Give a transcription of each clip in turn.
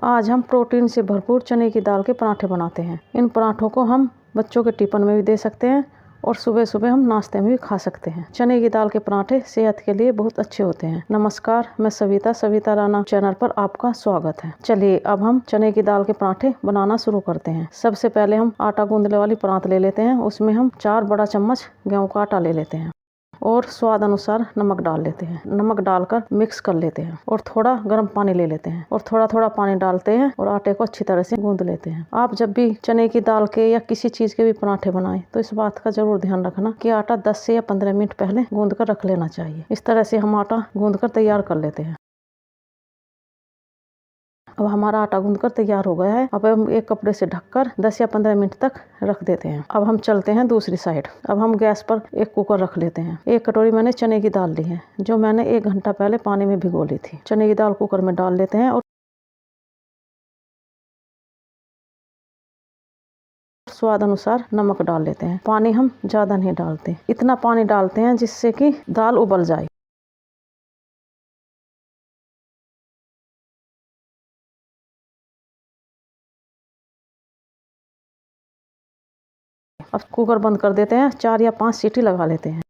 आज हम प्रोटीन से भरपूर चने की दाल के पराठे बनाते हैं। इन पराठों को हम बच्चों के टिफिन में भी दे सकते हैं और सुबह सुबह हम नाश्ते में भी खा सकते हैं। चने की दाल के पराठे सेहत के लिए बहुत अच्छे होते हैं। नमस्कार, मैं सविता राणा चैनल पर आपका स्वागत है। चलिए अब हम चने की दाल के पराठे बनाना शुरू करते हैं। सबसे पहले हम आटा गूंदने वाली परात ले लेते हैं। उसमें हम 4 बड़ा चम्मच गेहूं का आटा ले लेते हैं और स्वाद अनुसार नमक डाल लेते हैं। नमक डालकर मिक्स कर लेते हैं और थोड़ा गर्म पानी ले लेते हैं और थोड़ा थोड़ा पानी डालते हैं और आटे को अच्छी तरह से गूंद लेते हैं। आप जब भी चने की दाल के या किसी चीज के भी पराठे बनाएं तो इस बात का जरूर ध्यान रखना कि आटा 10 से या 15 मिनट पहले गूंद कर रख लेना चाहिए। इस तरह से हम आटा गूंद कर तैयार कर लेते हैं। अब हमारा आटा गूंदकर तैयार हो गया है। अब हम एक कपड़े से ढककर 10 या 15 मिनट तक रख देते हैं। अब हम चलते हैं दूसरी साइड। अब हम गैस पर एक कुकर रख लेते हैं। 1 कटोरी मैंने चने की दाल ली है, जो मैंने 1 घंटा पहले पानी में भिगो ली थी। चने की दाल कुकर में डाल लेते हैं और स्वाद अनुसार नमक डाल लेते हैं। पानी हम ज्यादा नहीं डालते, इतना पानी डालते हैं जिससे कि दाल उबल जाए। अब कुकर बंद कर देते हैं। 4 या 5 सीटी लगा लेते हैं।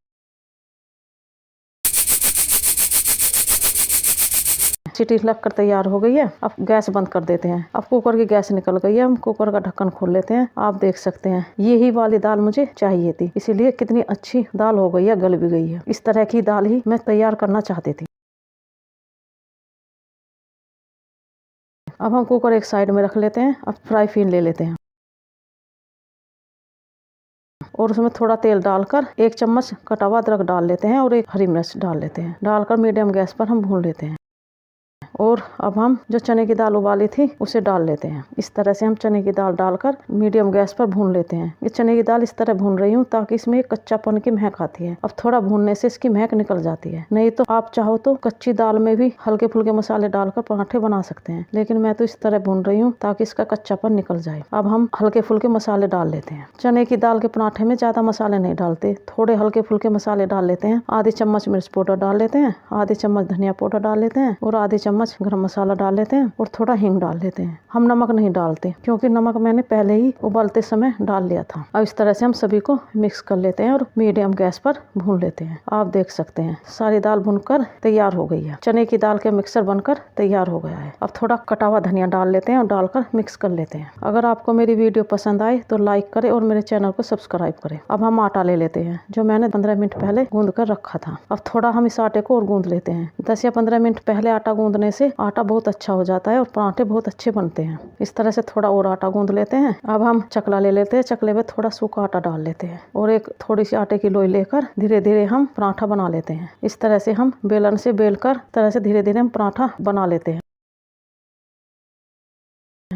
सीटी लगकर तैयार हो गई है। अब गैस बंद कर देते हैं। अब कुकर की गैस निकल गई है। हम कुकर का ढक्कन खोल लेते हैं। आप देख सकते हैं यही वाली दाल मुझे चाहिए थी, इसीलिए कितनी अच्छी दाल हो गई है, गल भी गई है। इस तरह की दाल ही मैं तैयार करना चाहती थी। अब हम कुकर एक साइड में रख लेते हैं। अब फ्राई पैन ले लेते हैं और उसमें थोड़ा तेल डालकर 1 चम्मच कटा हुआ अदरक डाल लेते हैं और 1 हरी मिर्च डाल लेते हैं। डालकर मीडियम गैस पर हम भून लेते हैं और अब हम जो चने की दाल उबाली थी उसे डाल लेते हैं। इस तरह से हम चने की दाल डालकर मीडियम गैस पर भून लेते हैं। ये चने की दाल इस तरह भून रही हूँ ताकि इसमें एक कच्चापन की महक आती है। अब थोड़ा भूनने से इसकी महक निकल जाती है। नहीं तो आप चाहो तो कच्ची दाल में भी हल्के फुल्के मसाले डालकर पराठे बना सकते हैं, लेकिन मैं तो इस तरह भून रही हूँ ताकि इसका कच्चापन निकल जाए। अब हम हल्के फुल्के मसाले डाल लेते हैं। चने की दाल के पराठे में ज्यादा मसाले नहीं डालते, थोड़े हल्के फुल्के मसाले डाल लेते हैं। आधी चम्मच मिर्च पाउडर डाल लेते हैं, आधी चम्मच धनिया पाउडर डाल लेते हैं और आधी चम्मच गरम मसाला डाल लेते हैं और थोड़ा हींग डाल लेते हैं। हम नमक नहीं डालते क्योंकि नमक मैंने पहले ही उबालते समय डाल लिया था। अब इस तरह से हम सभी को मिक्स कर लेते हैं और मीडियम गैस पर भून लेते हैं। आप देख सकते हैं सारी दाल भुनकर तैयार हो गई है। चने की दाल के मिक्सर बनकर तैयार हो गया है। अब थोड़ा कटा हुआ धनिया डाल लेते हैं और डालकर मिक्स कर लेते हैं। अगर आपको मेरी वीडियो पसंद आए तो लाइक करें और मेरे चैनल को सब्सक्राइब करें। अब हम आटा ले लेते हैं जो मैंने 15 मिनट पहले गूंद कर रखा था। अब थोड़ा हम इस आटे को और गूंद लेते हैं। 10 या 15 मिनट पहले आटा गूंदने से आटा बहुत अच्छा हो जाता है और पराठे बहुत अच्छे बनते हैं। इस तरह से थोड़ा और आटा गूंद लेते हैं। अब हम चकला ले लेते हैं। चकले में थोड़ा सूखा आटा डाल लेते हैं और एक थोड़ी सी आटे की लोई लेकर धीरे धीरे हम पराठा बना लेते हैं। इस तरह से हम बेलन से बेलकर तरह से धीरे धीरे हम पराठा बना लेते हैं।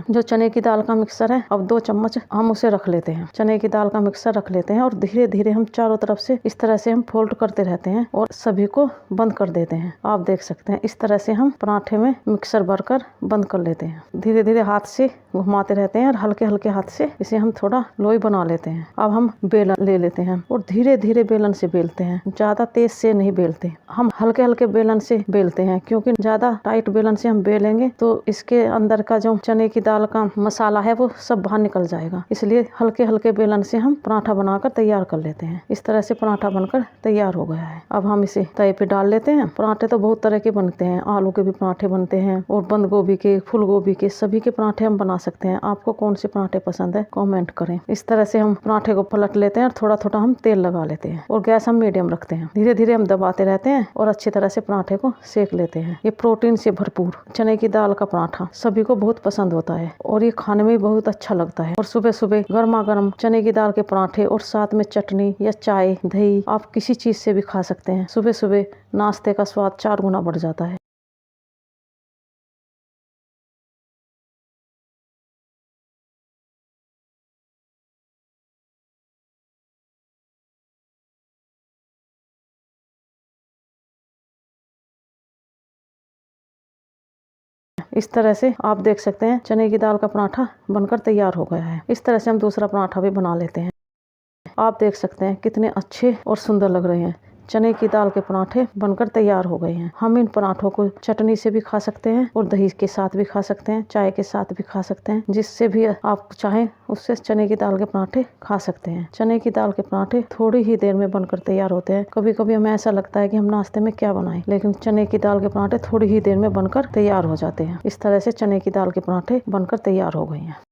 जो चने की दाल का मिक्सर है, अब 2 चम्मच हम उसे रख लेते हैं। चने की दाल का मिक्सर रख लेते हैं और धीरे धीरे हम चारों तरफ से इस तरह से हम फोल्ड करते रहते हैं और सभी को बंद कर देते हैं। आप देख सकते हैं इस तरह से हम पराठे में मिक्सर भरकर बंद कर लेते हैं। धीरे धीरे हाथ से घुमाते रहते हैं और हल्के हल्के हाथ से इसे हम थोड़ा लोई बना लेते हैं। अब हम बेलन ले लेते हैं और धीरे धीरे बेलन से बेलते हैं, ज्यादा तेज से नहीं बेलते। हम हल्के हल्के बेलन से बेलते हैं क्योंकि ज्यादा टाइट बेलन से हम बेलेंगे तो इसके अंदर का जो चने की दाल का मसाला है वो सब बाहर निकल जाएगा। इसलिए हल्के हल्के बेलन से हम पराठा बनाकर तैयार कर लेते हैं। इस तरह से पराठा बनकर तैयार हो गया है। अब हम इसे तवे पे डाल लेते हैं। पराठे तो बहुत तरह के बनते हैं, आलू के भी पराठे बनते हैं और बंद गोभी के, फूल गोभी के, सभी के पराठे हम बना सकते हैं। आपको कौन से पराठे पसंद है कमेंट करें। इस तरह से हम पराठे को पलट लेते हैं और थोड़ा थोड़ा हम तेल लगा लेते हैं और गैस हम मीडियम रखते हैं। धीरे धीरे हम दबाते रहते हैं और अच्छी तरह से पराठे को सेक लेते हैं। ये प्रोटीन से भरपूर चने की दाल का पराठा सभी को बहुत पसंद होता है और ये खाने में बहुत अच्छा लगता है। और सुबह सुबह गर्मा गर्म चने की दाल के पराठे और साथ में चटनी या चाय, दही, आप किसी चीज से भी खा सकते हैं। सुबह सुबह नाश्ते का स्वाद 4 गुना बढ़ जाता है। इस तरह से आप देख सकते हैं चने की दाल का पराठा बनकर तैयार हो गया है। इस तरह से हम दूसरा पराठा भी बना लेते हैं। आप देख सकते हैं कितने अच्छे और सुंदर लग रहे हैं। चने की दाल के पराठे बनकर तैयार हो गए हैं। हम इन पराठों को चटनी से भी खा सकते हैं और दही के साथ भी खा सकते हैं, चाय के साथ भी खा सकते हैं, जिससे भी आप चाहें उससे चने की दाल के पराठे खा सकते हैं। चने की दाल के पराठे थोड़ी ही देर में बनकर तैयार होते हैं। कभी कभी हमें ऐसा लगता है कि हम नाश्ते में क्या बनाएं, लेकिन चने की दाल के पराठे थोड़ी ही देर में बनकर तैयार हो जाते हैं। इस तरह से चने की दाल के पराठे बनकर तैयार हो गए हैं।